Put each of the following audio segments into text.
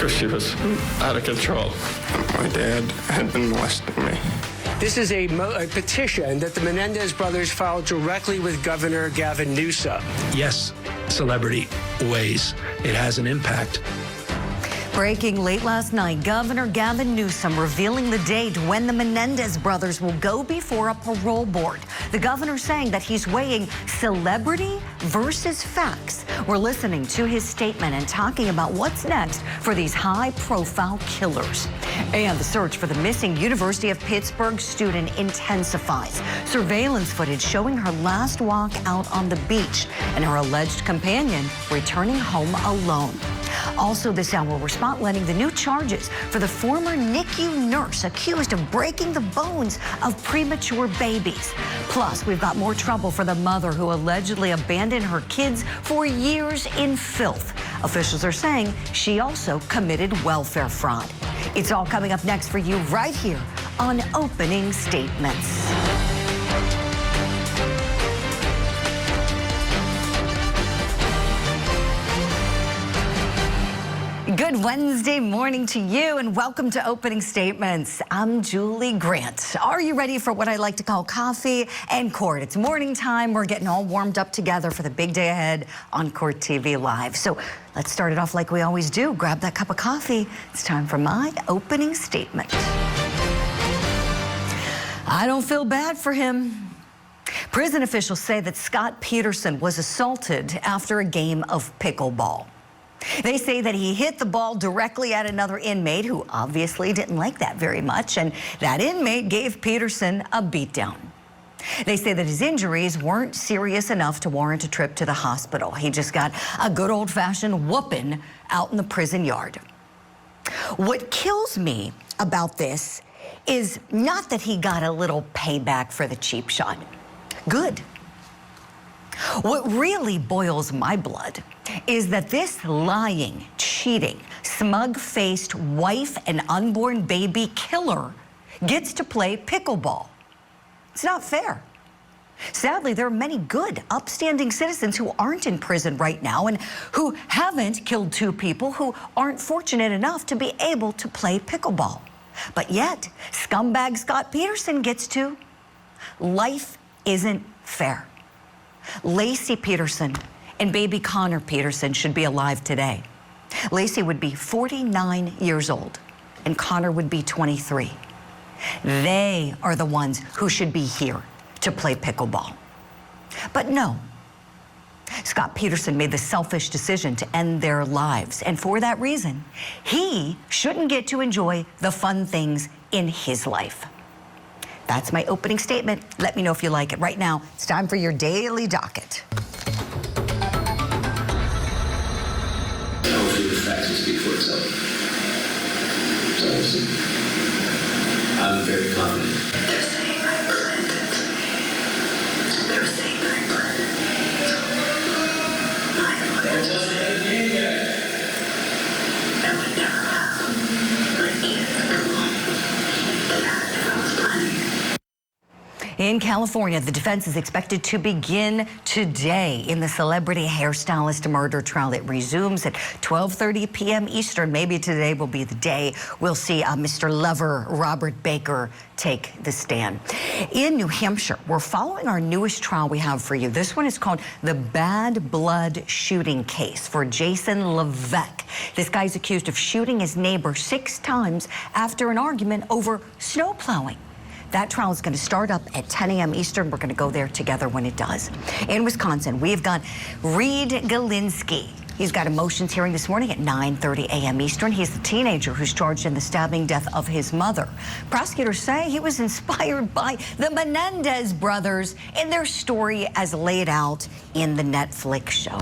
because she was out of control. My dad had been molesting me. This is a petition that the Menendez brothers filed directly with Governor Gavin Newsom. Yes, celebrity weighs. It has an impact. Breaking late last night, Governor Gavin Newsom revealing the date when the Menendez brothers will go before a parole board. The governor saying that he's weighing celebrity versus facts. We're listening to his statement and talking about what's next for these high-profile killers. And the search for the missing University of Pittsburgh student intensifies. Surveillance footage showing her last walk out on the beach and her alleged companion returning home alone. Also this hour, we're spotlighting the new charges for the former NICU nurse accused of breaking the bones of premature babies. Plus, we've got more trouble for the mother who allegedly abandoned her kids for years in filth. Officials are saying she also committed welfare fraud. It's all coming up next for you right here on Opening Statements. Good Wednesday morning to you and welcome to Opening Statements. I'm Julie Grant. Are you ready for what I like to call coffee and court? It's morning time. We're getting all warmed up together for the big day ahead on Court TV Live. So let's start it off like we always do. Grab that cup of coffee. It's time for my opening statement. I don't feel bad for him. Prison officials say that Scott Peterson was assaulted after a game of pickleball. They say that he hit the ball directly at another inmate who obviously didn't like that very much, and that inmate gave Peterson a beatdown. They say that his injuries weren't serious enough to warrant a trip to the hospital. He just got a good old-fashioned whooping out in the prison yard. What kills me about this is not that he got a little payback for the cheap shot. Good. What really boils my blood is that this lying, cheating, smug-faced wife and unborn baby killer gets to play pickleball. It's not fair. Sadly, there are many good, upstanding citizens who aren't in prison right now and who haven't killed two people who aren't fortunate enough to be able to play pickleball. But yet, scumbag Scott Peterson gets to. Life isn't fair. Lacey Peterson and baby Connor Peterson should be alive today. Lacey would be 49 years old and Connor would be 23. They are the ones who should be here to play pickleball. But no, Scott Peterson made the selfish decision to end their lives. And for that reason, he shouldn't get to enjoy the fun things in his life. That's my opening statement. Let me know if you like it. Right now, it's time for your daily docket. Hopefully the facts will speak for itself. So I'm very confident. They're saying I planned it. They're saying I planned it. I would never have my kids come home to that if I was planning it. In California, the defense is expected to begin today in the celebrity hairstylist murder trial that resumes at 12:30 p.m. Eastern. Maybe today will be the day we'll see Mr. Lover Robert Baker take the stand. In New Hampshire, we're following our newest trial we have for you. This one is called the Bad Blood Shooting Case for Jason Levesque. This guy's accused of shooting his neighbor 6 times after an argument over snow plowing. That trial is going to start up at 10 a.m. Eastern. We're going to go there together when it does. In Wisconsin, we've got Reed Galinsky. He's got a motions hearing this morning at 9:30 a.m. Eastern. He's the teenager who's charged in the stabbing death of his mother. Prosecutors say he was inspired by the Menendez brothers in their story as laid out in the Netflix show.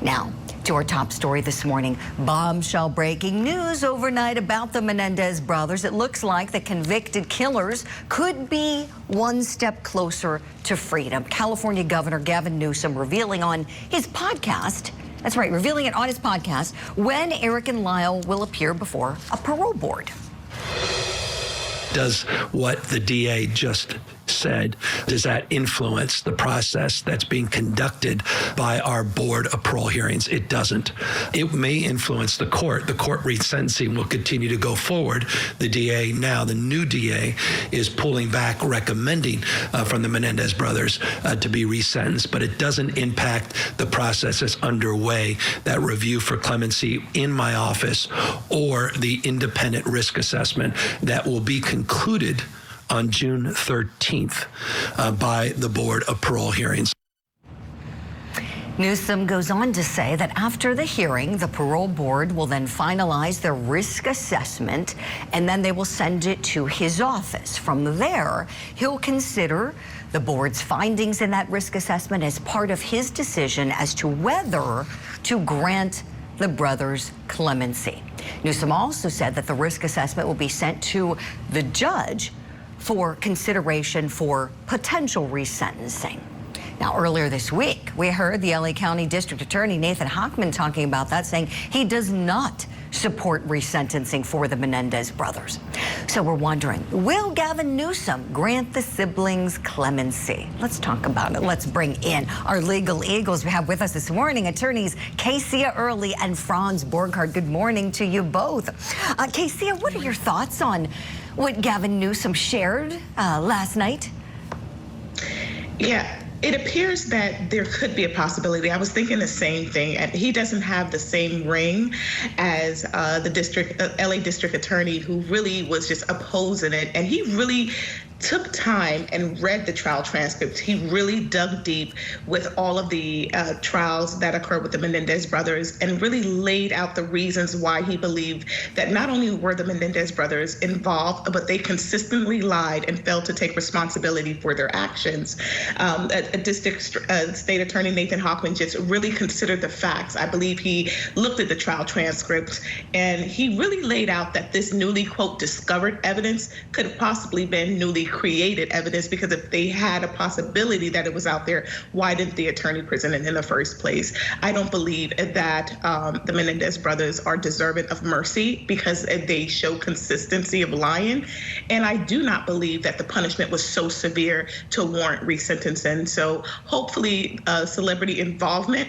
Now, to our top story this morning, bombshell breaking news overnight about the Menendez brothers. It looks like the convicted killers could be one step closer to freedom. California Governor Gavin Newsom revealing on his podcast, that's right, revealing it on his podcast, when Erik and Lyle will appear before a parole board. Does what the DA just said, does that influence the process that's being conducted by our board of parole hearings? It doesn't. It may influence the court. The court resentencing will continue to go forward. The DA now, the new DA, is pulling back, recommending from the Menendez brothers to be resentenced, but it doesn't impact the process that's underway, that review for clemency in my office or the independent risk assessment that will be concluded on June 13th by the Board of Parole Hearings. Newsom goes on to say that after the hearing, the parole board will then finalize their risk assessment, and then they will send it to his office. From there, he'll consider the board's findings in that risk assessment as part of his decision as to whether to grant the brothers clemency. Newsom also said that the risk assessment will be sent to the judge for consideration for potential resentencing. Now, earlier this week, we heard the LA County District Attorney Nathan Hochman talking about that, saying he does not support resentencing for the Menendez brothers. So we're wondering, will Gavin Newsom grant the siblings clemency? Let's talk about it. Let's bring in our legal eagles we have with us this morning, attorneys Kesia Early and Franz Borghardt. Good morning to you both. Kesia, what are your thoughts on what Gavin Newsom shared last night? Yeah. It appears that there could be a possibility. I was thinking the same thing. He doesn't have the same ring as the LA district attorney, who really was just opposing it. And he really took time and read the trial transcripts. He really dug deep with all of the trials that occurred with the Menendez brothers and really laid out the reasons why he believed that not only were the Menendez brothers involved, but they consistently lied and failed to take responsibility for their actions. State Attorney Nathan Hochman just really considered the facts. I believe he looked at the trial transcripts and he really laid out that this newly, quote, discovered evidence could have possibly been newly created evidence, because if they had a possibility that it was out there, why didn't the attorney present it in the first place? I don't believe that the Menendez brothers are deserving of mercy because they show consistency of lying. And I do not believe that the punishment was so severe to warrant resentencing. So hopefully celebrity involvement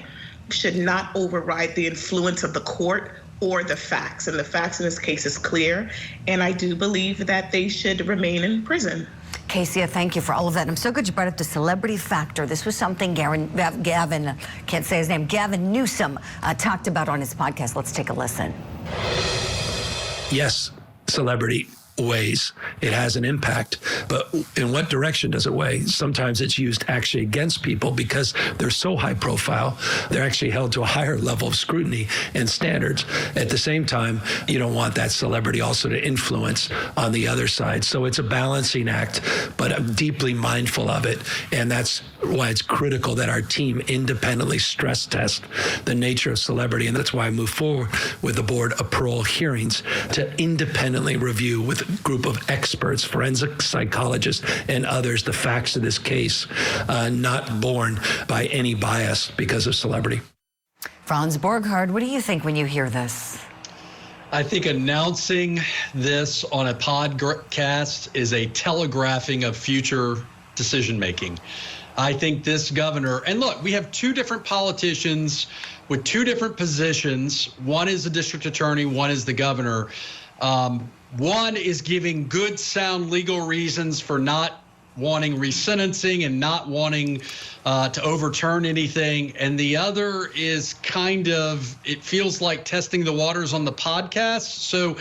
should not override the influence of the court or the facts. And the facts in this case is clear. And I do believe that they should remain in prison. Kesia, thank you for all of that. I'm so glad you brought up the celebrity factor. This was something Gavin, can't say his name, Gavin Newsom talked about on his podcast. Let's take a listen. Yes, celebrity weighs. It has an impact, but in what direction does it weigh? Sometimes it's used actually against people because they're so high profile, they're actually held to a higher level of scrutiny and standards. At the same time, you don't want that celebrity also to influence on the other side. So it's a balancing act, but I'm deeply mindful of it. And that's why it's critical that our team independently stress test the nature of celebrity. And that's why I move forward with the Board of Parole hearings to independently review with group of experts, forensic psychologists, and others, the facts of this case, not borne by any bias because of celebrity. Franz Borghardt, what do you think when you hear this? I think announcing this on a podcast is a telegraphing of future decision-making. I think this governor, and look, we have two different politicians with two different positions. One is the district attorney, one is the governor. One is giving good, sound legal reasons for not wanting resentencing and not wanting to overturn anything. And the other is kind of, it feels like testing the waters on the podcast. So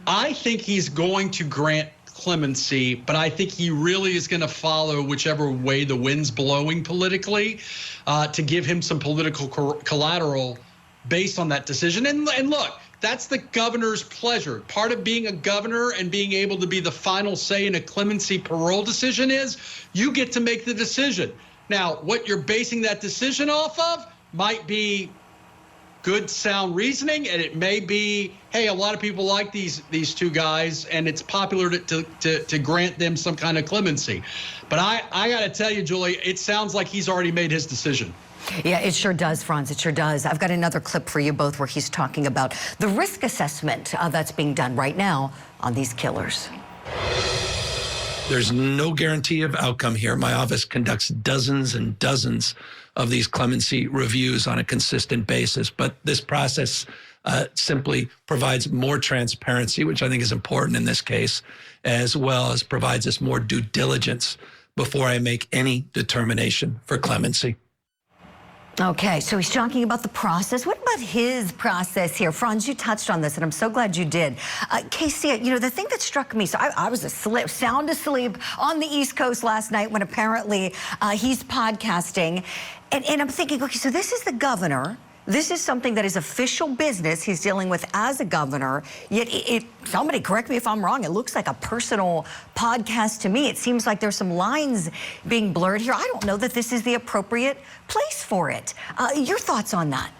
I think he's going to grant clemency, but I think he really is going to follow whichever way the wind's blowing politically to give him some political collateral based on that decision. And look, that's the governor's pleasure. Part of being a governor and being able to be the final say in a clemency parole decision is you get to make the decision. Now, what you're basing that decision off of might be good, sound reasoning, and it may be, hey, a lot of people like these two guys, and it's popular to grant them some kind of clemency. But I got to tell you, Julie, it sounds like he's already made his decision. Yeah, it sure does, Franz. It sure does. I've got another clip for you both where he's talking about the risk assessment that's being done right now on these killers. There's no guarantee of outcome here. My office conducts dozens and dozens of these clemency reviews on a consistent basis, but this process simply provides more transparency, which I think is important in this case, as well as provides us more due diligence before I make any determination for clemency. Okay, so he's talking about the process. What about his process here? Franz, you touched on this, and I'm so glad you did. Casey, you know, the thing that struck me, so I was sound asleep on the East Coast last night when apparently he's podcasting. And I'm thinking, okay, so this is the governor. This is something that is official business he's dealing with as a governor, yet somebody correct me if I'm wrong, it looks like a personal podcast to me. It seems like there's some lines being blurred here. I don't know that this is the appropriate place for it. Your thoughts on that?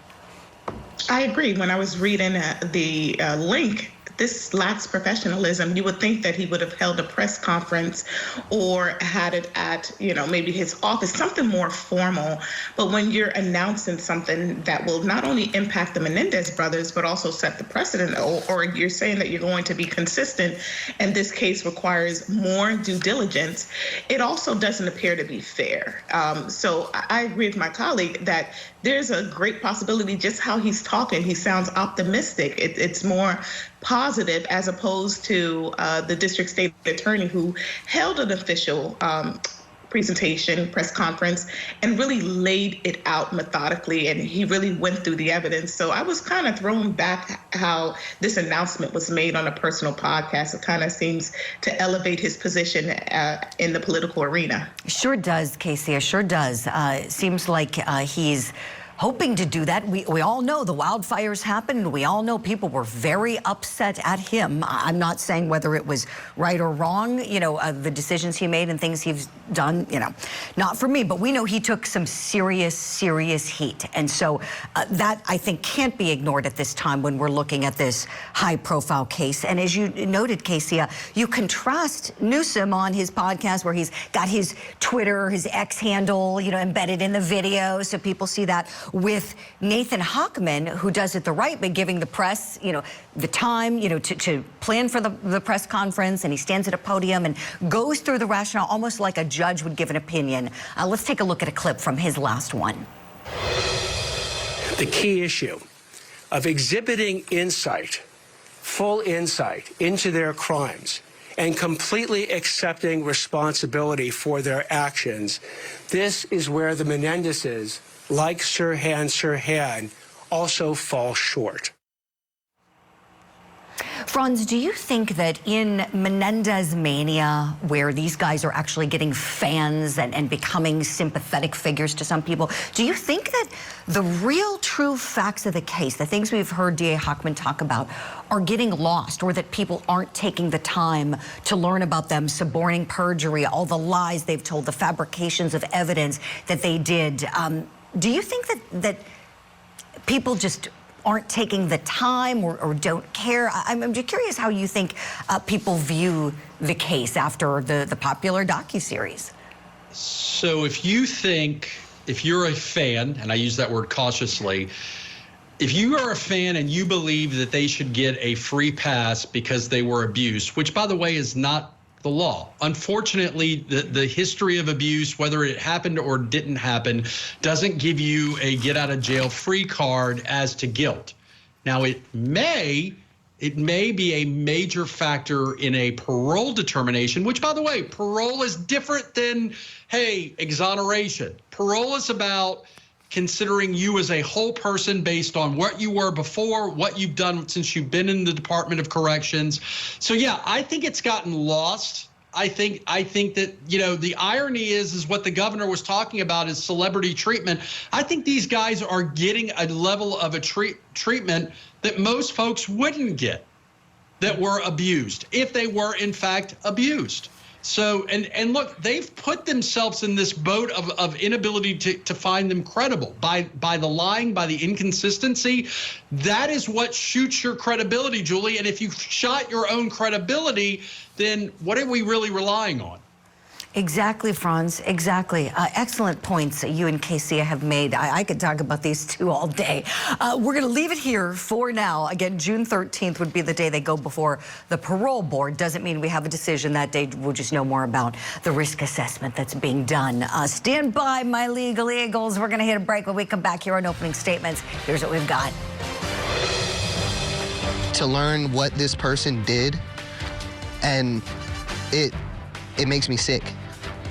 I agree. When I was reading the link, this lacks professionalism. You would think that he would have held a press conference or had it at, you know, maybe his office, something more formal. But when you're announcing something that will not only impact the Menendez brothers, but also set the precedent, or you're saying that you're going to be consistent, and this case requires more due diligence, it also doesn't appear to be fair. So I agree with my colleague that there's a great possibility just how he's talking. He sounds optimistic. It's more positive as opposed to the district state attorney who held an official presentation, press conference, and really laid it out methodically, and he really went through the evidence. So I was kind of thrown back how this announcement was made on a personal podcast. It kind of seems to elevate his position in the political arena. Sure does, Casey. It sure does. It seems like he's hoping to do that. We all know the wildfires happened. We all know people were very upset at him. I'm not saying whether it was right or wrong, you know, the decisions he made and things he's done, you know, not for me, but we know he took some serious heat. And so that, I think, can't be ignored at this time when we're looking at this high-profile case. And as you noted, Casey, you contrast Newsom on his podcast where he's got his Twitter, his X handle, you know, embedded in the video so people see that, with Nathan Hochman, who does it the right way, giving the press, you know, the time, you know, to plan for the press conference, and he stands at a podium and goes through the rationale almost like a judge would give an opinion. Let's take a look at a clip from his last one. The key issue of exhibiting insight, full insight into their crimes, and completely accepting responsibility for their actions, this is where the Menendezes, like Sirhan, also fall short. Franz, do you think that in Menendez mania, where these guys are actually getting fans and becoming sympathetic figures to some people, do you think that the real true facts of the case, the things we've heard D.A. Hochman talk about, are getting lost, or that people aren't taking the time to learn about them, suborning perjury, all the lies they've told, the fabrications of evidence that they did? Do you think that people just aren't taking the time or don't care? I'm just curious how you think people view the case after the popular docuseries. So if you're a fan, and I use that word cautiously, if you are a fan and you believe that they should get a free pass because they were abused, which, by the way, is not the law. Unfortunately, the history of abuse, whether it happened or didn't happen, doesn't give you a get out of jail free card as to guilt. Now, it may be a major factor in a parole determination, which, by the way, parole is different than, hey, exoneration. Parole is about considering you as a whole person based on what you were before, what you've done since you've been in the Department of Corrections. So, yeah, I think it's gotten lost. I think that, you know, the irony is what the governor was talking about is celebrity treatment. I think these guys are getting a level of a treatment that most folks wouldn't get that were abused, if they were, in fact, abused. So, and look, they've put themselves in this boat of inability to find them credible by the lying, by the inconsistency. That is what shoots your credibility, Julie. And if you've shot your own credibility, then what are we really relying on? Exactly, Franz. Exactly. Excellent points that you and Casey have made. I could talk about these two all day. We're going to leave it here for now. Again, June 13th would be the day they go before the parole board. Doesn't mean we have a decision that day. We'll just know more about the risk assessment that's being done. Stand by, my legal eagles. We're going to hit a break. When we come back here on opening statements, here's what we've got. To learn what this person did, and it makes me sick.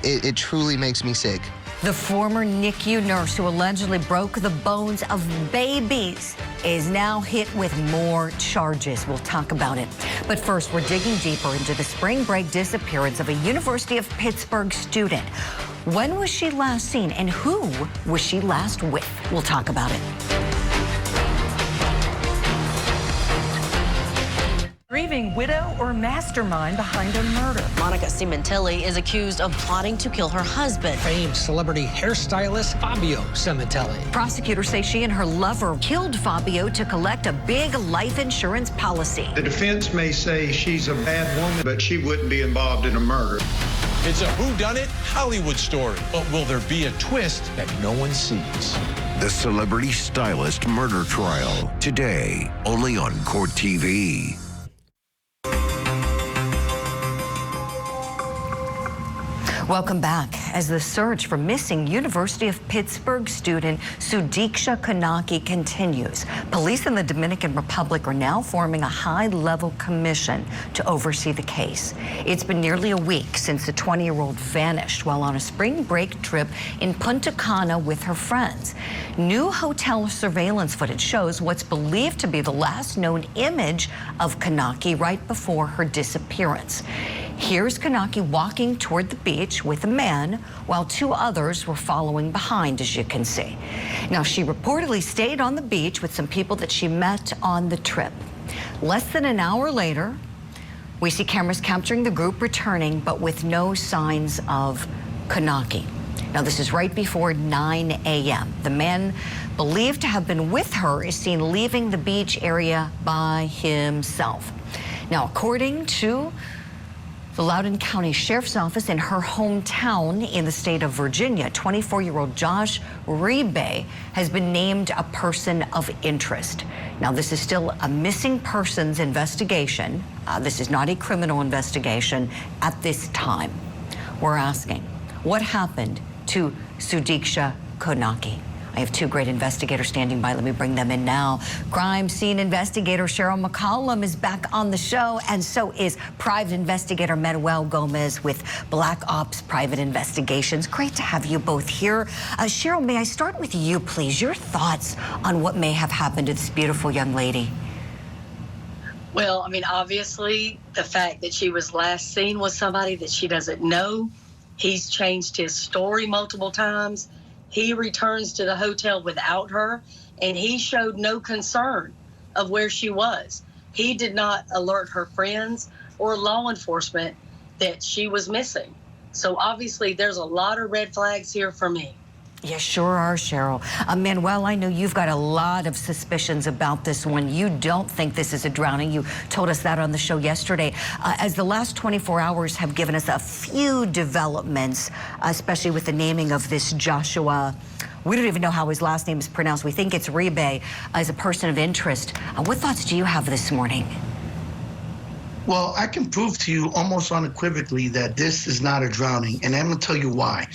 It truly makes me sick. The former NICU nurse who allegedly broke the bones of babies is now hit with more charges. We'll talk about it. But first, we're digging deeper into the spring break disappearance of a University of Pittsburgh student. When was she last seen, and who was she last with? We'll talk about it. Grieving widow or mastermind behind a murder. Monica Cimentelli is accused of plotting to kill her husband. Famed celebrity hairstylist Fabio Cimentelli. Prosecutors say she and her lover killed Fabio to collect a big life insurance policy. The defense may say she's a bad woman, but she wouldn't be involved in a murder. It's a whodunit Hollywood story, but will there be a twist that no one sees? The celebrity stylist murder trial, today, only on Court TV. Welcome back. As the search for missing University of Pittsburgh student Sudiksha Konanki continues, police in the Dominican Republic are now forming a high-level commission to oversee the case. It's been nearly a week since the 20-year-old vanished while on a spring break trip in Punta Cana with her friends. New hotel surveillance footage shows what's believed to be the last known image of Konanki right before her disappearance. Here's Konanki walking toward the beach with a man while two others were following behind, as you can see. Now, she reportedly stayed on the beach with some people that she met on the trip. Less than an hour later, we see cameras capturing the group returning, but with no signs of Konanki. Now, this is right before 9 a.m. The man believed to have been with her is seen leaving the beach area by himself. Now, according to the Loudoun County Sheriff's Office in her hometown in the state of Virginia, 24-year-old Josh Rebe has been named a person of interest. Now, this is still a missing persons investigation. This is not a criminal investigation at this time. We're asking, what happened to Sudiksha Konanki? I have two great investigators standing by. Let me bring them in now. Crime scene investigator Cheryl McCollum is back on the show, and so is private investigator Manuel Gomez with Black Ops Private Investigations. Great to have you both here. Cheryl, may I start with you, please? Your thoughts on what may have happened to this beautiful young lady? Well, I mean, obviously, the fact that she was last seen with somebody that she doesn't know. He's changed his story multiple times. He returns to the hotel without her, and he showed no concern of where she was. He did not alert her friends or law enforcement that she was missing. So obviously, there's a lot of red flags here for me. You sure are, Cheryl. Manuel, I know you've got a lot of suspicions about this one. You don't think this is a drowning. You told us that on the show yesterday. As the last 24 hours have given us a few developments, especially with the naming of this Joshua, we don't even know how his last name is pronounced. We think it's Rebe, as a person of interest. What thoughts do you have this morning? Well, I can prove to you almost unequivocally that this is not a drowning, and I'm going to tell you why.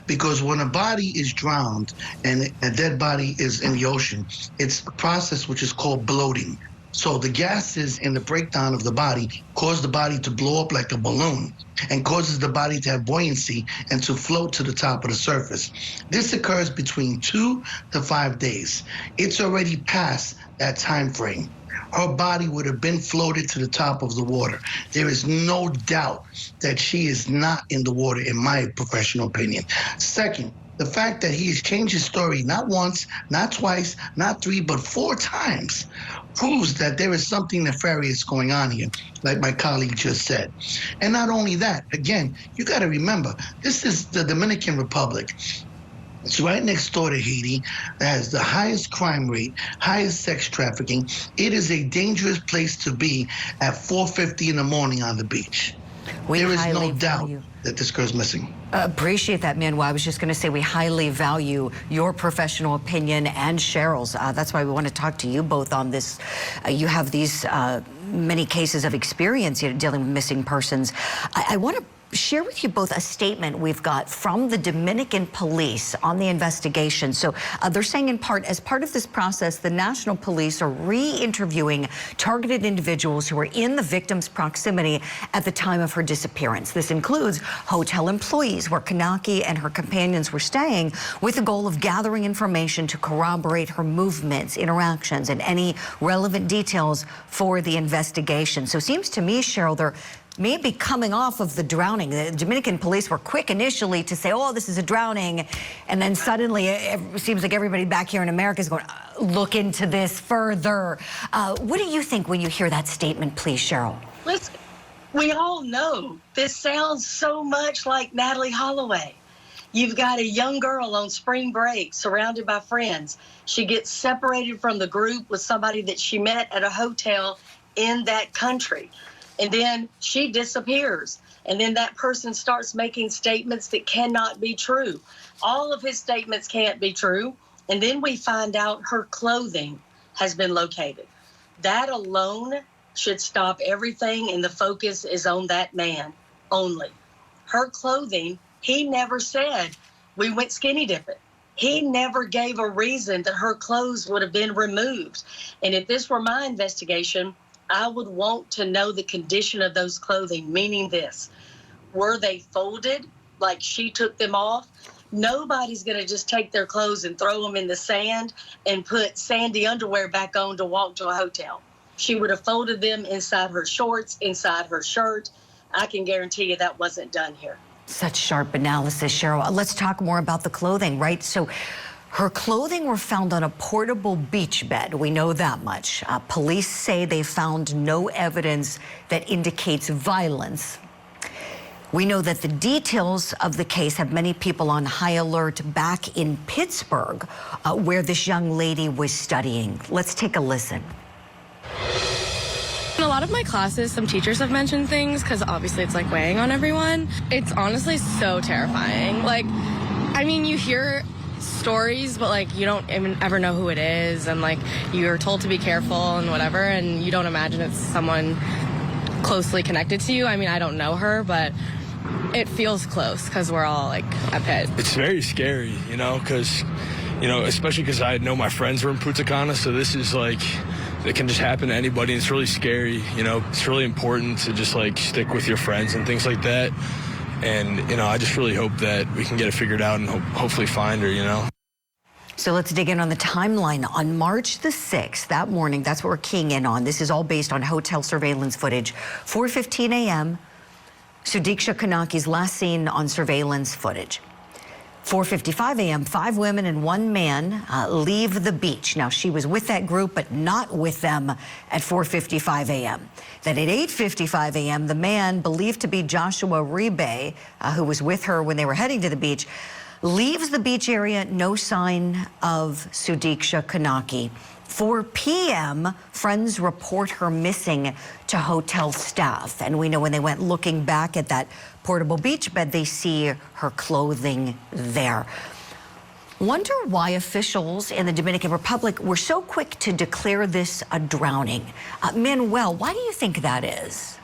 Because when a body is drowned and a dead body is in the ocean, it's a process which is called bloating. So the gases in the breakdown of the body cause the body to blow up like a balloon and causes the body to have buoyancy and to float to the top of the surface. This occurs between 2 to 5 days. It's already past that time frame. Her body would have been floated to the top of the water. There is no doubt that she is not in the water, in my professional opinion. Second, the fact that he has changed his story not once, not twice, not 3, but 4 times proves that there is something nefarious going on here, like my colleague just said. And not only that, again, you got to remember, this is the Dominican Republic. It's right next door to Haiti. That has the highest crime rate, highest sex trafficking. It is a dangerous place to be at 4:50 in the morning on the beach. There is no doubt that this girl's missing. Appreciate that, Manuel. I was just going to say we highly value your professional opinion and Cheryl's. That's why we want to talk to you both on this. You have these many cases of experience dealing with missing persons. I want to share with you both a statement we've got from the Dominican police on the investigation. So they're saying in part, as part of this process, the national police are re-interviewing targeted individuals who were in the victim's proximity at the time of her disappearance. This includes hotel employees where Konanki and her companions were staying, with the goal of gathering information to corroborate her movements, interactions, and any relevant details for the investigation. So it seems to me, Cheryl, they're maybe coming off of the drowning. The Dominican police were quick initially to say, oh, this is a drowning. And then suddenly it seems like everybody back here in America is going, look into this further. What do you think when you hear that statement, please, Cheryl? Listen, we all know this sounds so much like Natalie Holloway. You've got a young girl on spring break surrounded by friends. She gets separated from the group with somebody that she met at a hotel in that country. And then she disappears. And then that person starts making statements that cannot be true. All of his statements can't be true. And then we find out her clothing has been located. That alone should stop everything, and the focus is on that man only. Her clothing, he never said, we went skinny dipping. He never gave a reason that her clothes would have been removed. And if this were my investigation, I would want to know the condition of those clothing, meaning this. Were they folded like she took them off? Nobody's going to just take their clothes and throw them in the sand and put sandy underwear back on to walk to a hotel. She would have folded them inside her shorts, inside her shirt. I can guarantee you that wasn't done here. Such sharp analysis, Cheryl. Let's talk more about the clothing, right? So her clothing were found on a portable beach bed. We know that much. Police say they found no evidence that indicates violence. We know that the details of the case have many people on high alert back in Pittsburgh, where this young lady was studying. Let's take a listen. In a lot of my classes, some teachers have mentioned things because obviously it's like weighing on everyone. It's honestly so terrifying. Like, I mean, you hear stories, but like you don't even ever know who it is, and like you're told to be careful and whatever, and you don't imagine it's someone closely connected to you. I mean, I don't know her, but it feels close because we're all like at Pitt. It's very scary, you know, because, you know, especially because I know my friends were in Punta Cana, so this is like, it can just happen to anybody. It's really scary, you know. It's really important to just like stick with your friends and things like that. And, you know, I just really hope that we can get it figured out and hopefully find her, you know. So let's dig in on the timeline. On March the 6th, that morning, that's what we're keying in on. This is all based on hotel surveillance footage. 4:15 a.m., Sudiksha Konanki's last seen on surveillance footage. 4:55 a.m., 5 women and 1 man leave the beach. Now, she was with that group, but not with them at 4:55 a.m. Then at 8:55 a.m., the man believed to be Joshua Ribe, who was with her when they were heading to the beach, leaves the beach area. No sign of Sudiksha Konanki. 4 p.m., friends report her missing to hotel staff. And we know when they went looking back at that portable beach bed, they see her clothing there. Wonder why officials in the Dominican Republic were so quick to declare this a drowning. Manuel, why do you think that is?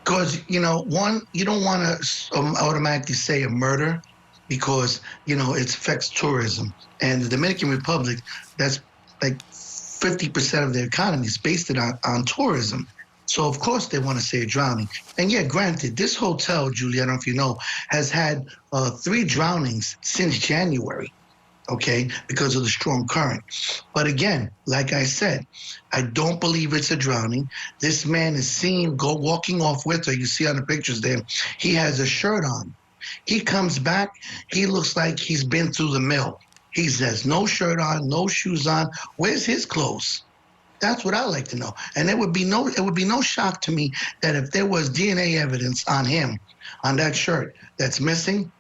Because, you know, one, you don't want to automatically say a murder because, you know, it affects tourism. And the Dominican Republic, that's like 50% of their economy is based on tourism. So, of course, they want to say a drowning. And, yeah, granted, this hotel, Julie, I don't know if you know, has had 3 drownings since January, okay, because of the strong current. But, again, like I said, I don't believe it's a drowning. This man is seen walking off with her. You see on the pictures there, he has a shirt on. He comes back, he looks like he's been through the mill. He has no shirt on, no shoes on. Where's his clothes? That's what I like to know. And it would be no shock to me that if there was DNA evidence on him, on that shirt that's missing,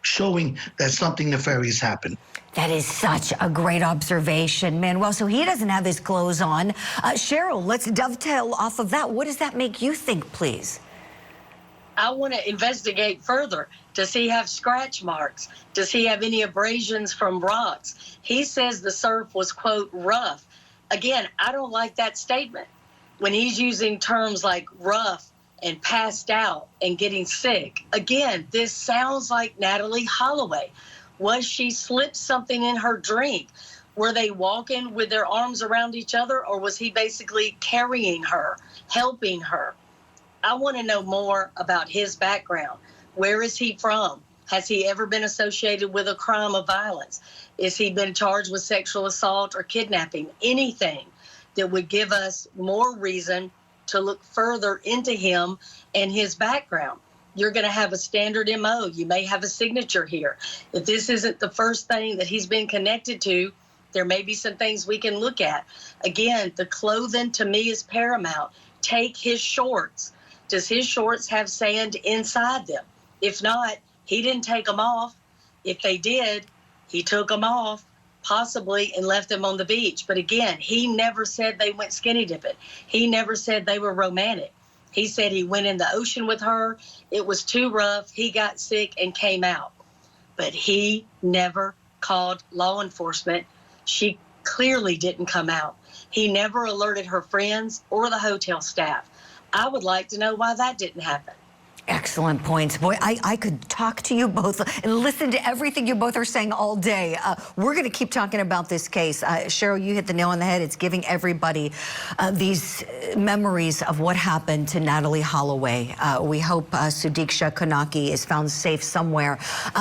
showing that something nefarious happened. That is such a great observation, Manuel. So he doesn't have his clothes on. Cheryl, let's dovetail off of that. What does that make you think, please? I want to investigate further. Does he have scratch marks? Does he have any abrasions from rocks? He says the surf was, quote, rough. Again, I don't like that statement. When he's using terms like rough and passed out and getting sick. Again, this sounds like Natalie Holloway. Was she slipped something in her drink? Were they walking with their arms around each other, or was he basically carrying her, helping her? I want to know more about his background. Where is he from? Has he ever been associated with a crime of violence? Has he been charged with sexual assault or kidnapping? Anything that would give us more reason to look further into him and his background. You're going to have a standard MO. You may have a signature here. If this isn't the first thing that he's been connected to, there may be some things we can look at. Again, the clothing to me is paramount. Take his shorts. Does his shorts have sand inside them? If not, he didn't take them off. If they did, he took them off, possibly, and left them on the beach. But again, he never said they went skinny dipping. He never said they were romantic. He said he went in the ocean with her. It was too rough. He got sick and came out. But he never called law enforcement. She clearly didn't come out. He never alerted her friends or the hotel staff. I would like to know why that didn't happen. Excellent points. Boy, I could talk to you both and listen to everything you both are saying all day. We're going to keep talking about this case. Cheryl, you hit the nail on the head. It's giving everybody these memories of what happened to Natalie Holloway. We hope Sudiksha Konanki is found safe somewhere.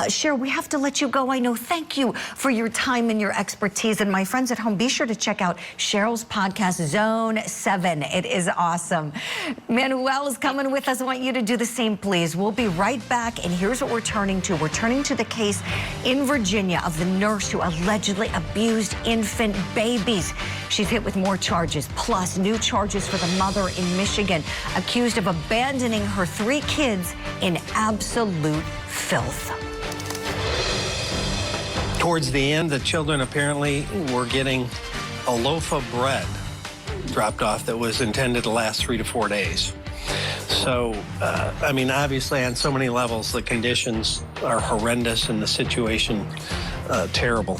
Cheryl, we have to let you go. I know. Thank you for your time and your expertise. And my friends at home, be sure to check out Cheryl's podcast, Zone 7. It is awesome. Manuel is coming with us. I want you to do the same, please. We'll be right back, and here's what we're turning to. We're turning to the case in Virginia of the nurse who allegedly abused infant babies. She's hit with more charges, plus new charges for the mother in Michigan, accused of abandoning her 3 kids in absolute filth. Towards the end, the children apparently were getting a loaf of bread dropped off that was intended to last 3 to 4 days. So, I mean, obviously on so many levels, the conditions are horrendous and the situation terrible.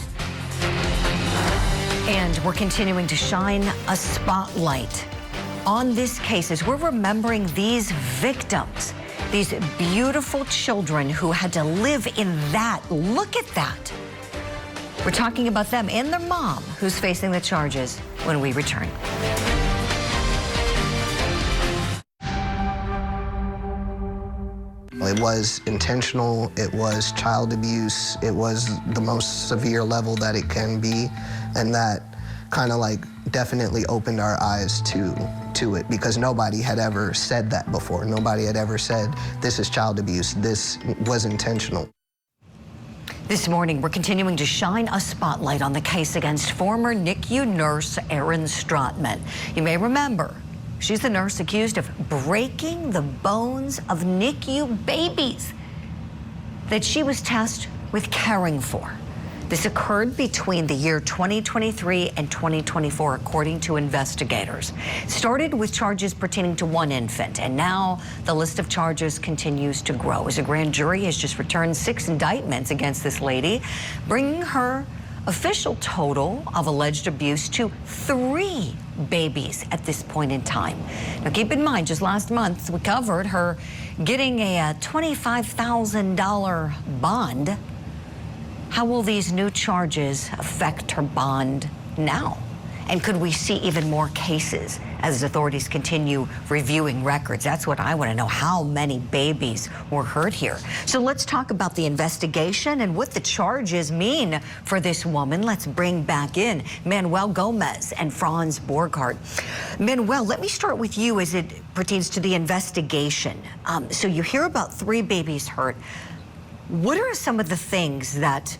And we're continuing to shine a spotlight on this case as we're remembering these victims, these beautiful children who had to live in that. Look at that. We're talking about them and their mom who's facing the charges when we return. It was intentional, it was child abuse, it was the most severe level that it can be, and that kind of like definitely opened our eyes to it, because nobody had ever said that before. Nobody had ever said, this is child abuse, this was intentional. This morning, we're continuing to shine a spotlight on the case against former NICU nurse Erin Stratman. You may remember, she's the nurse accused of breaking the bones of NICU babies that she was tasked with caring for. This occurred between the year 2023 and 2024, according to investigators. It started with charges pertaining to 1 infant, and now the list of charges continues to grow as a grand jury has just returned 6 indictments against this lady, bringing her official total of alleged abuse to 3 babies at this point in time. Now keep in mind, just last month we covered her getting a $25,000 bond. How will these new charges affect her bond now? And could we see even more cases as authorities continue reviewing records? That's what I want to know. How many babies were hurt here? So let's talk about the investigation and what the charges mean for this woman. Let's bring back in Manuel Gomez and Franz Borghardt. Manuel, let me start with you as it pertains to the investigation. So you hear about 3 babies hurt. What are some of the things that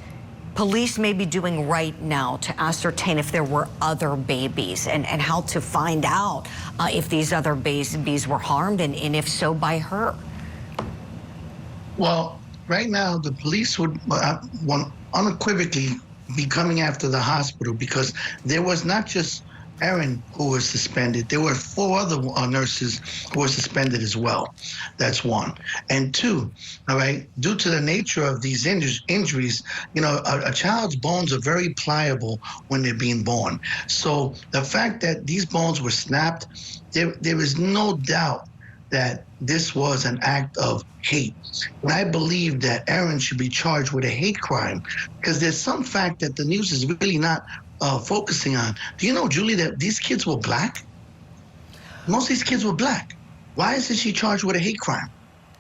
police may be doing right now to ascertain if there were other babies and how to find out if these other babies were harmed and if so by her? Well, right now the police would unequivocally be coming after the hospital because there was not just Erin who was suspended. There were 4 other nurses who were suspended as well. That's one. And 2, all right, due to the nature of these injuries, you know, a child's bones are very pliable when they're being born. So the fact that these bones were snapped, there is no doubt that this was an act of hate. And I believe that Erin should be charged with a hate crime because there's some fact that the news is really not focusing on. Do you know, Julie, that these kids were black? Most of these kids were black. Why isn't she charged with a hate crime?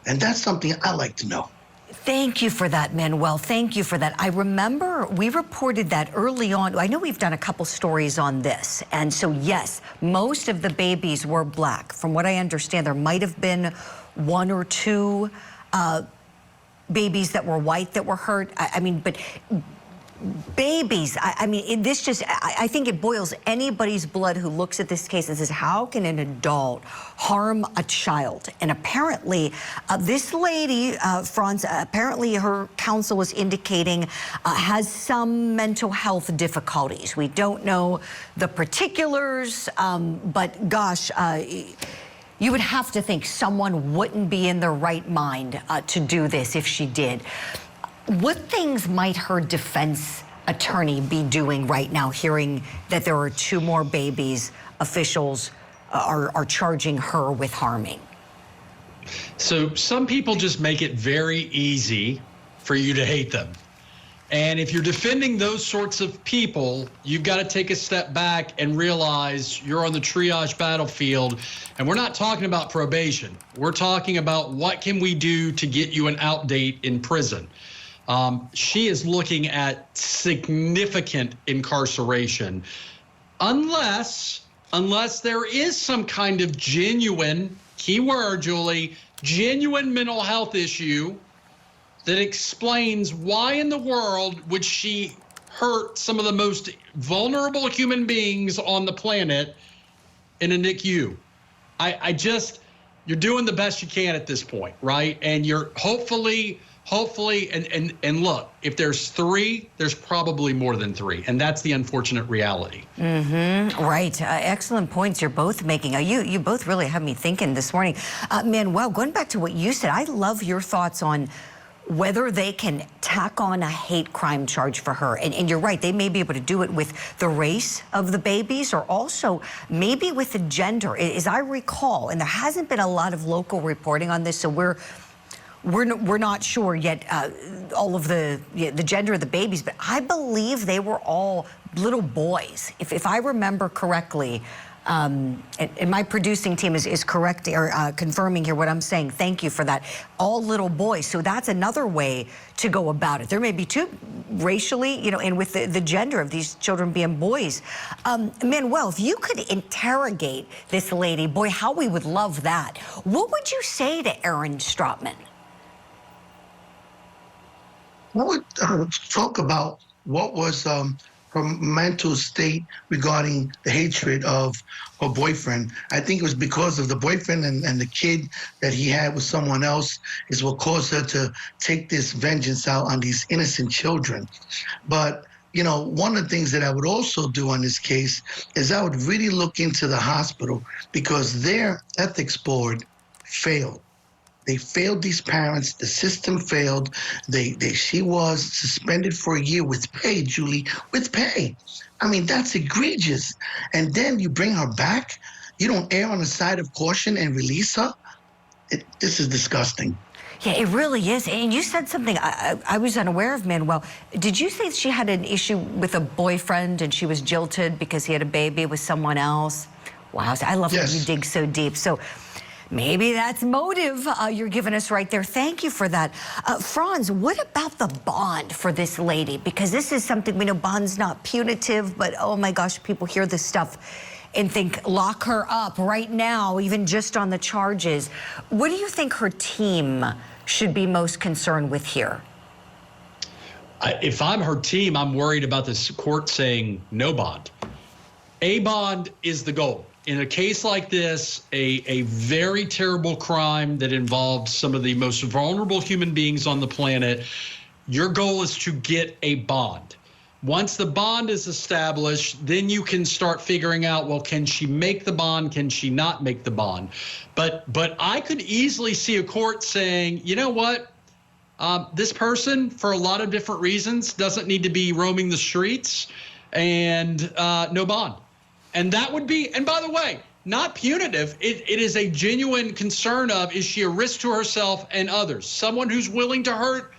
And that's something I'd like to know. Thank you for that, Manuel. Thank you for that. I remember we reported that early on. I know we've done a couple stories on this. And so, yes, most of the babies were black. From what I understand, there might have been 1 or 2 babies that were white that were hurt. I mean, but babies, I mean, this just, I think it boils anybody's blood who looks at this case and says, how can an adult harm a child? And apparently, this lady, Franz, apparently her counsel was indicating has some mental health difficulties. We don't know the particulars, but gosh, you would have to think someone wouldn't be in their right mind to do this if she did. What things might her defense attorney be doing right now, hearing that there are 2 more babies officials are charging her with harming? So some people just make it very easy for you to hate them. And if you're defending those sorts of people, you've got to take a step back and realize you're on the triage battlefield. And we're not talking about probation. We're talking about what can we do to get you an out date in prison. She is looking at significant incarceration unless there is some kind of genuine, keyword, Julie, genuine mental health issue that explains why in the world would she hurt some of the most vulnerable human beings on the planet in a NICU. You're doing the best you can at this point, right? And you're hopefully, and look, if there's 3, there's probably more than 3, and that's the unfortunate reality. Right. Excellent points you're both making. You both really have me thinking this morning. Manuel, going back to what you said, I love your thoughts on whether they can tack on a hate crime charge for her. And you're right, they may be able to do it with the race of the babies or also maybe with the gender. As I recall, and there hasn't been a lot of local reporting on this, so we're not sure yet all of the gender of the babies, but I believe they were all little boys. If I remember correctly, and my producing team is correct or confirming here what I'm saying. Thank you for that. All little boys. So that's another way to go about it. There may be 2 racially, you know, and with the gender of these children being boys. Manuel, if you could interrogate this lady, boy, how we would love that. What would you say to Erin Stratman? I would talk about what was her mental state regarding the hatred of her boyfriend. I think it was because of the boyfriend and the kid that he had with someone else is what caused her to take this vengeance out on these innocent children. But, you know, one of the things that I would also do on this case is I would really look into the hospital because their ethics board failed. They failed these parents. The system failed. She was suspended for a year with pay, Julie, with pay. I mean, that's egregious. And then you bring her back. You don't err on the side of caution and release her. This is disgusting. Yeah, it really is. And you said something I was unaware of, Manuel. Did you say that she had an issue with a boyfriend and she was jilted because he had a baby with someone else? Wow, I love when you dig so deep. So maybe that's motive you're giving us right there. Thank you for that. Franz, what about the bond for this lady? Because this is something, we know bond's not punitive, but oh my gosh, people hear this stuff and think, lock her up right now, even just on the charges. What do you think her team should be most concerned with here? If I'm her team, I'm worried about this court saying no bond. A bond is the goal. in a case like this, a very terrible crime that involved some of the most vulnerable human beings on the planet, your goal is to get a bond. Once the bond is established, then you can start figuring out, well, can she make the bond? Can she not make the bond? But I could easily see a court saying, you know what? This person, for a lot of different reasons, doesn't need to be roaming the streets, and no bond. And that would be, and by the way, not punitive. It is a genuine concern of, is she a risk to herself and others? Someone who's willing to hurt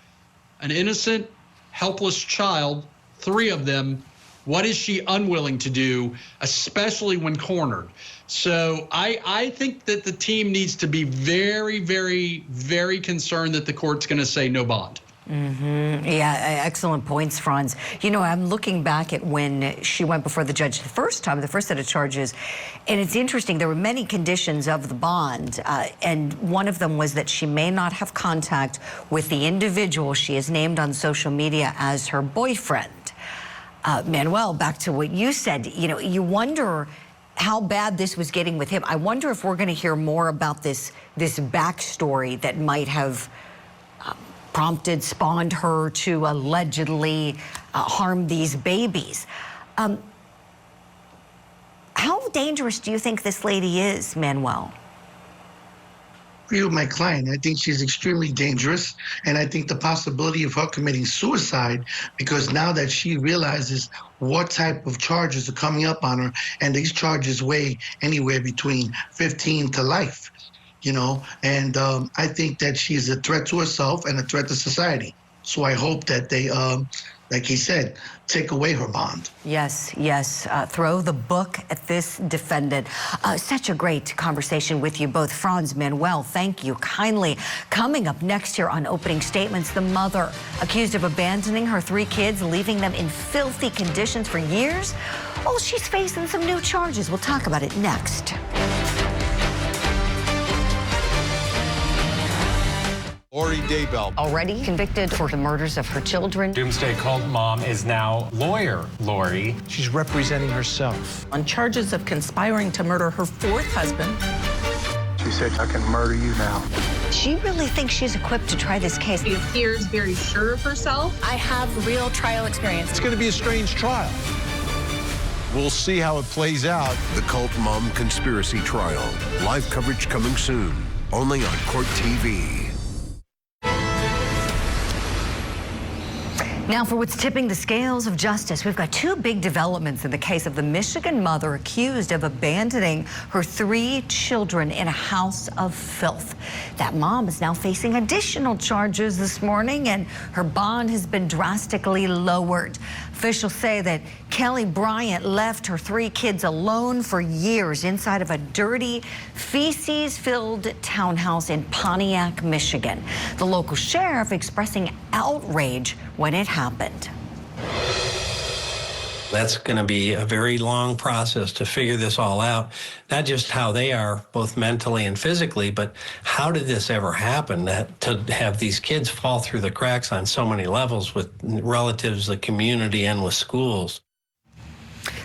an innocent, helpless child, 3 of them, what is she unwilling to do, especially when cornered? So I think that the team needs to be very, very, very concerned that the court's going to say no bond. Yeah, excellent points, Franz. You know, I'm looking back at when she went before the judge the first time, the first set of charges, and it's interesting. There were many conditions of the bond, and one of them was that she may not have contact with the individual she is named on social media as her boyfriend. Manuel, back to what you said, you know, you wonder how bad this was getting with him. I wonder if we're going to hear more about this backstory that might have spawned her to allegedly harm these babies. How dangerous do you think this lady is, Manuel? With my client, I think she's extremely dangerous, and I think the possibility of her committing suicide, because now that she realizes what type of charges are coming up on her, and these charges weigh anywhere between 15 to life, you know, and I think that she's a threat to herself and a threat to society. So I hope that they, like he said, take away her bond. Yes, yes. Throw the book at this defendant. Such a great conversation with you both. Franz, Manuel, thank you kindly. Coming up next here on Opening Statements, the mother accused of abandoning her 3 kids, leaving them in filthy conditions for years. Well, she's facing some new charges. We'll talk about it next. Lori Daybell. Already convicted for the murders of her children. Doomsday cult mom is now lawyer Lori. She's representing herself. On charges of conspiring to murder her 4th husband. She said, I can murder you now. She really thinks she's equipped to try this case. She appears very sure of herself. I have real trial experience. It's going to be a strange trial. We'll see how it plays out. The Cult Mom Conspiracy Trial. Live coverage coming soon, only on Court TV. Now for what's tipping the scales of justice, we've got 2 big developments in the case of the Michigan mother accused of abandoning her 3 children in a house of filth. That mom is now facing additional charges this morning, and her bond has been drastically lowered. Officials say that Kelly Bryant left her 3 kids alone for years inside of a dirty, feces-filled townhouse in Pontiac, Michigan. The local sheriff expressing outrage when it happened. That's going to be a very long process to figure this all out, not just how they are both mentally and physically, but how did this ever happen, that to have these kids fall through the cracks on so many levels with relatives, the community, and with schools.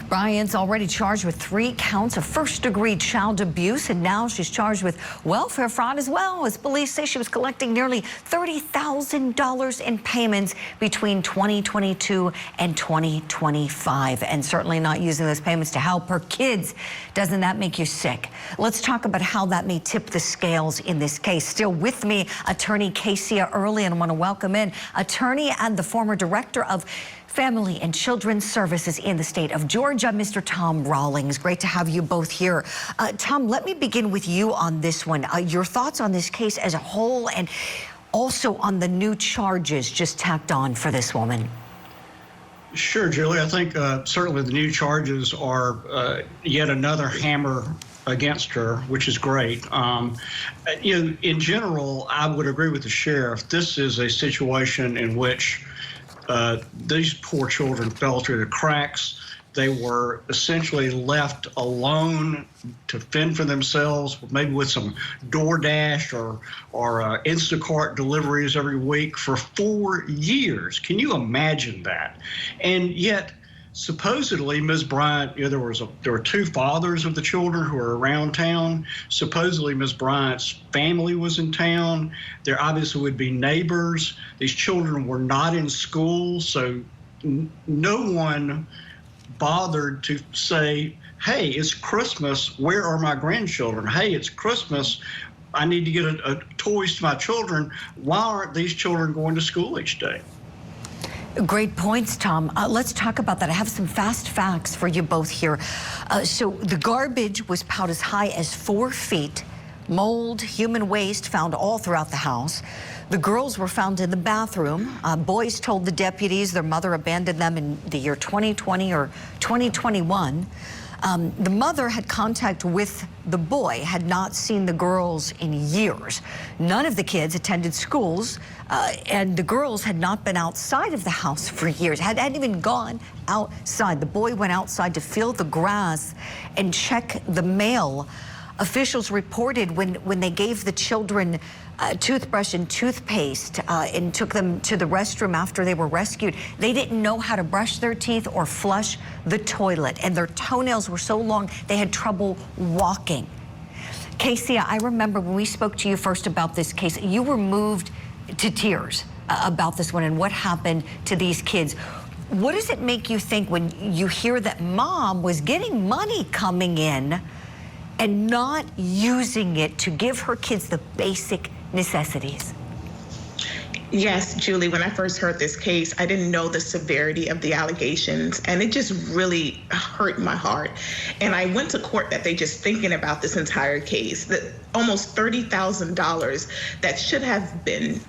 Bryant's already charged with 3 counts of first-degree child abuse, and now she's charged with welfare fraud as well, as police say she was collecting nearly $30,000 in payments between 2022 and 2025, and certainly not using those payments to help her kids. Doesn't that make you sick? Let's talk about how that may tip the scales in this case. Still with me, attorney Casey Early, and I want to welcome in attorney and the former director of Family and Children's Services in the state of Georgia, Mr. Tom Rawlings. Great to have you both here. Tom, let me begin with you on this one. Your thoughts on this case as a whole, and also on the new charges just tacked on for this woman. Sure, Julie. I think certainly the new charges are yet another hammer against her, which is great. You know, in general, I would agree with the sheriff. This is a situation in which these poor children fell through the cracks. They were essentially left alone to fend for themselves, maybe with some DoorDash or Instacart deliveries every week for 4 years. Can you imagine that? And yet supposedly Ms. Bryant, there were two fathers of the children who were around town. Supposedly Ms. Bryant's family was in town. There obviously would be neighbors. These children were not in school, so no one bothered to say, hey, it's Christmas, where are my grandchildren? Hey, it's Christmas, I need to get toys to my children. Why aren't these children going to school each day? Great points, Tom. Let's talk about that. I have some fast facts for you both here. So the garbage was piled as high as 4 feet. Mold, human waste found all throughout the house. The girls were found in the bathroom. Boys told the deputies their mother abandoned them in the year 2020 or 2021. The mother had contact with the boy, had not seen the girls in years. None of the kids attended schools, and the girls had not been outside of the house for years, hadn't even gone outside. The boy went outside to feel the grass and check the mail. Officials reported when they gave the children toothbrush and toothpaste and took them to the restroom after they were rescued, they didn't know how to brush their teeth or flush the toilet, and their toenails were so long they had trouble walking. Casey, I remember when we spoke to you first about this case, you were moved to tears about this one and what happened to these kids. What does it make you think when you hear that mom was getting money coming in and not using it to give her kids the basic necessities? Yes, Julie, when I first heard this case, I didn't know the severity of the allegations, and it just really hurt my heart. And I went to court that day just thinking about this entire case, that almost $30,000 that should have been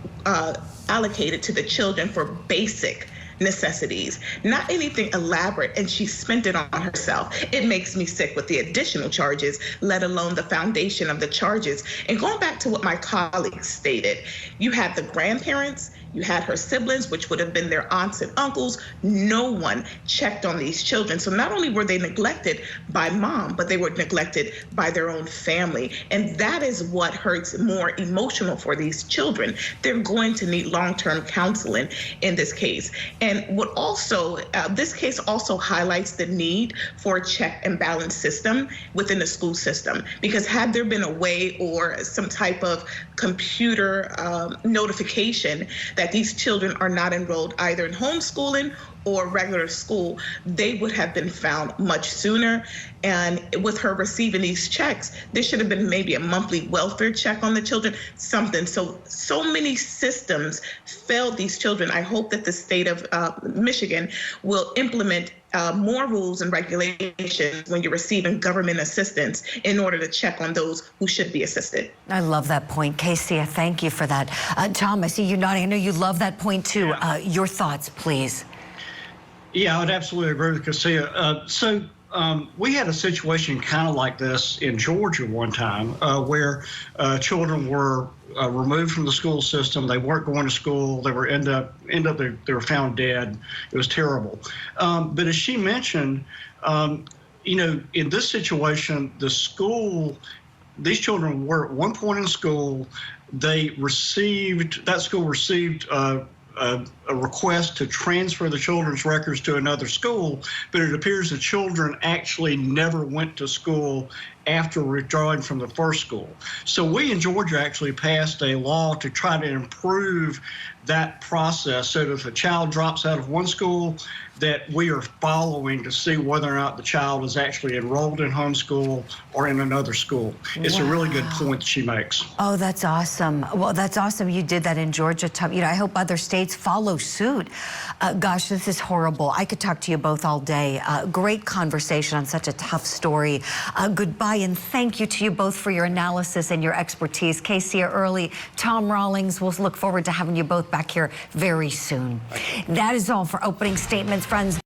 allocated to the children for basic necessities, not anything elaborate, and she spent it on herself. It makes me sick with the additional charges, let alone the foundation of the charges. And going back to what my colleagues stated, you had the grandparents, you had her siblings, which would have been their aunts and uncles. No one checked on these children. So not only were they neglected by mom, but they were neglected by their own family. And that is what hurts more emotional for these children. They're going to need long-term counseling in this case. And what also, this case also highlights the need for a check and balance system within the school system. Because had there been a way or some type of computer notification that these children are not enrolled either in homeschooling or regular school, they would have been found much sooner. And with her receiving these checks, there should have been maybe a monthly welfare check on the children, something. So many systems failed these children. I hope that the state of Michigan will implement more rules and regulations when you're receiving government assistance in order to check on those who should be assisted. I love that point, Casey. I thank you for that. Tom, I see you nodding. I know you love that point too. Your thoughts, please. Yeah, I would absolutely agree with Cassia. We had a situation kind of like this in Georgia one time where children were removed from the school system. They weren't going to school. They were they were found dead. It was terrible. But as she mentioned, in this situation, these children were at one point in school. That school received a request to transfer the children's records to another school, but it appears the children actually never went to school after withdrawing from the first school. So we in Georgia actually passed a law to try to improve that process so that if a child drops out of one school, that we are following to see whether or not the child is actually enrolled in homeschool or in another school. It's a really good point that she makes. Oh, that's awesome. Well, that's awesome you did that in Georgia, Tom. I hope other states follow suit. Gosh, this is horrible. I could talk to you both all day. Great conversation on such a tough story. Goodbye, and thank you to you both for your analysis and your expertise. Casey Early, Tom Rawlings, we'll look forward to having you both back here very soon. That is all for opening statements, friends.